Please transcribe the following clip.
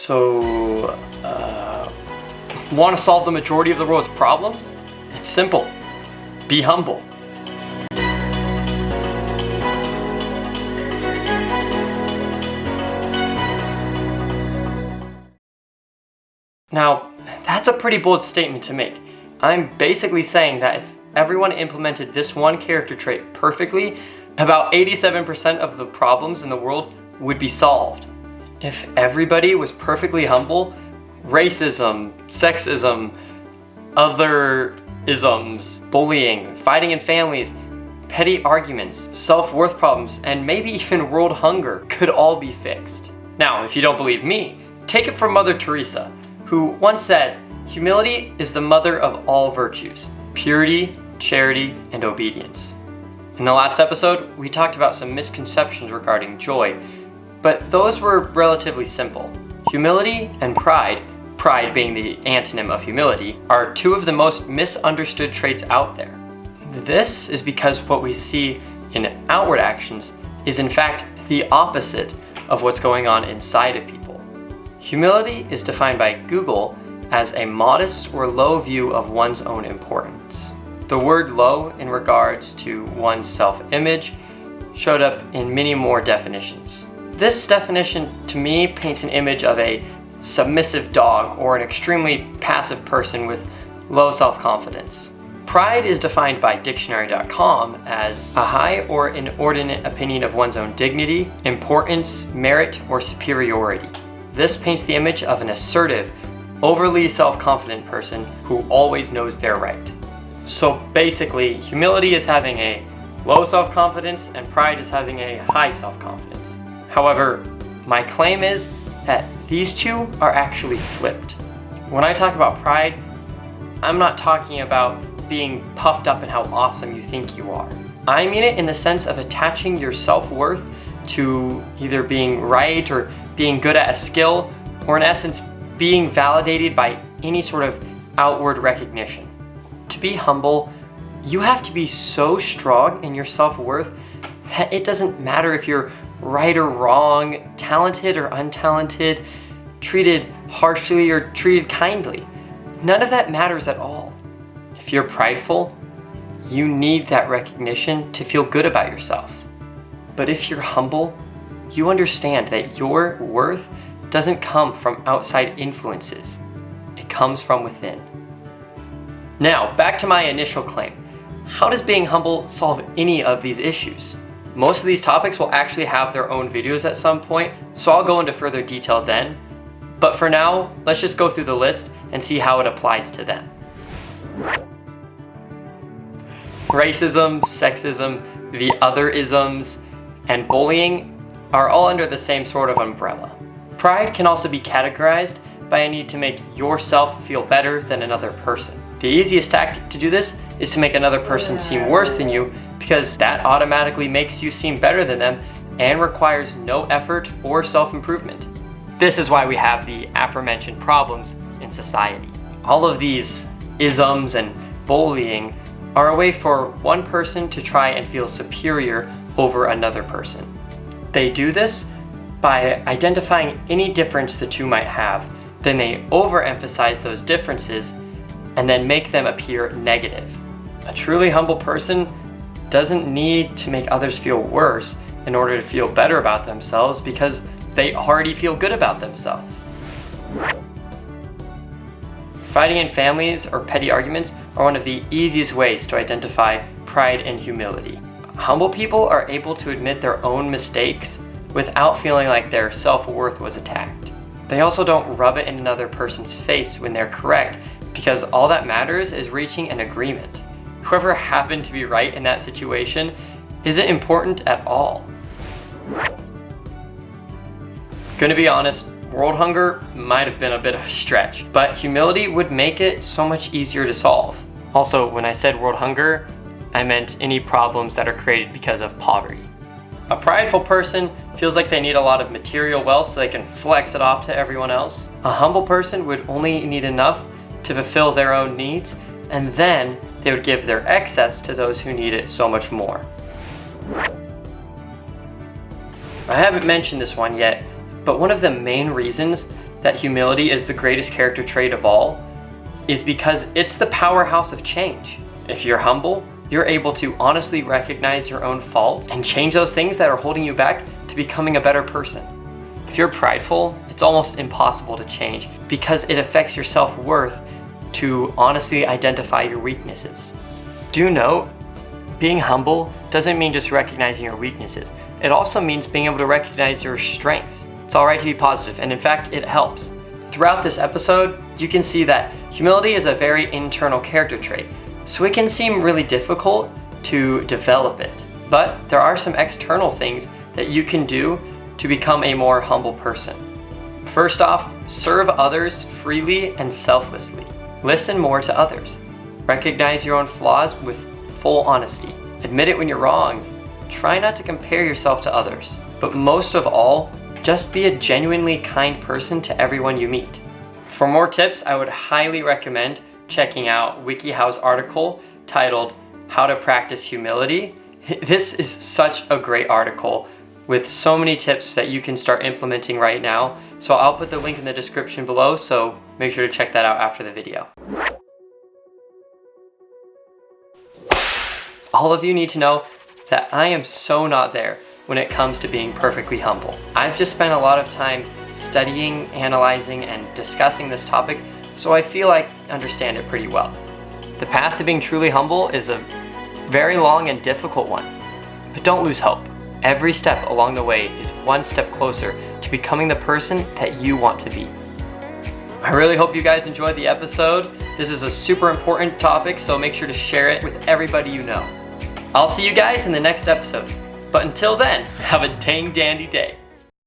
So, want to solve the majority of the world's problems? It's simple. Be humble. Now, that's a pretty bold statement to make. I'm basically saying that if everyone implemented this one character trait perfectly, about 87% of the problems in the world would be solved. If everybody was perfectly humble, racism, sexism, other isms, bullying, fighting in families, petty arguments, self-worth problems, and maybe even world hunger could all be fixed. Now, if you don't believe me, take it from Mother Teresa, who once said, "Humility is the mother of all virtues, purity, charity, and obedience." In the last episode, we talked about some misconceptions regarding joy, but those were relatively simple. Humility and pride being the antonym of humility, are two of the most misunderstood traits out there. This is because what we see in outward actions is in fact the opposite of what's going on inside of people. Humility is defined by Google as a modest or low view of one's own importance. The word low in regards to one's self-image showed up in many more definitions. This definition to me paints an image of a submissive dog or an extremely passive person with low self-confidence. Pride is defined by dictionary.com as a high or inordinate opinion of one's own dignity, importance, merit, or superiority. This paints the image of an assertive, overly self-confident person who always knows they're right. So basically, humility is having a low self-confidence and pride is having a high self-confidence. However, my claim is that these two are actually flipped. When I talk about pride, I'm not talking about being puffed up in how awesome you think you are. I mean it in the sense of attaching your self-worth to either being right or being good at a skill, or in essence, being validated by any sort of outward recognition. To be humble, you have to be so strong in your self-worth that it doesn't matter if you're right or wrong, talented or untalented, treated harshly or treated kindly. None of that matters at all. If you're prideful, you need that recognition to feel good about yourself. But if you're humble, you understand that your worth doesn't come from outside influences. It comes from within. Now, back to my initial claim. How does being humble solve any of these issues? Most of these topics will actually have their own videos at some point, so I'll go into further detail then. But for now, let's just go through the list and see how it applies to them. Racism, sexism, the other isms, and bullying are all under the same sort of umbrella. Pride can also be categorized by a need to make yourself feel better than another person. The easiest tactic to do this is to make another person seem worse than you, because that automatically makes you seem better than them and requires no effort or self-improvement. This is why we have the aforementioned problems in society. All of these isms and bullying are a way for one person to try and feel superior over another person. They do this by identifying any difference the two might have, then they overemphasize those differences and then make them appear negative. A truly humble person doesn't need to make others feel worse in order to feel better about themselves, because they already feel good about themselves. Fighting in families or petty arguments are one of the easiest ways to identify pride and humility. Humble people are able to admit their own mistakes without feeling like their self-worth was attacked. They also don't rub it in another person's face when they're correct, because all that matters is reaching an agreement. Whoever happened to be right in that situation isn't important at all. Gonna be honest, world hunger might have been a bit of a stretch, but humility would make it so much easier to solve. Also, when I said world hunger, I meant any problems that are created because of poverty. A prideful person feels like they need a lot of material wealth so they can flex it off to everyone else. A humble person would only need enough to fulfill their own needs, and then they would give their excess to those who need it so much more. I haven't mentioned this one yet, But one of the main reasons that humility is the greatest character trait of all is because it's the powerhouse of change. If you're humble, you're able to honestly recognize your own faults and change those things that are holding you back to becoming a better person. If you're prideful, it's almost impossible to change because it affects your self-worth to honestly identify your weaknesses. Do note, being humble doesn't mean just recognizing your weaknesses. It also means being able to recognize your strengths. It's alright to be positive, and in fact, it helps. Throughout this episode, you can see that humility is a very internal character trait, so it can seem really difficult to develop it. But there are some external things that you can do to become a more humble person. First off, serve others freely and selflessly. Listen more to others. Recognize your own flaws with full honesty. Admit it when you're wrong. Try not to compare yourself to others. But most of all, just be a genuinely kind person to everyone you meet. For more tips, I would highly recommend checking out wikiHow's article titled How to Practice Humility. This is such a great article with so many tips that you can start implementing right now. So I'll put the link in the description below, so make sure to check that out after the video. All of you need to know that I am so not there when it comes to being perfectly humble. I've just spent a lot of time studying, analyzing, and discussing this topic, so I feel I understand it pretty well. The path to being truly humble is a very long and difficult one, but don't lose hope. Every step along the way is one step closer to becoming the person that you want to be. I really hope you guys enjoyed the episode. This is a super important topic, so make sure to share it with everybody you know. I'll see you guys in the next episode. But until then, have a dang dandy day.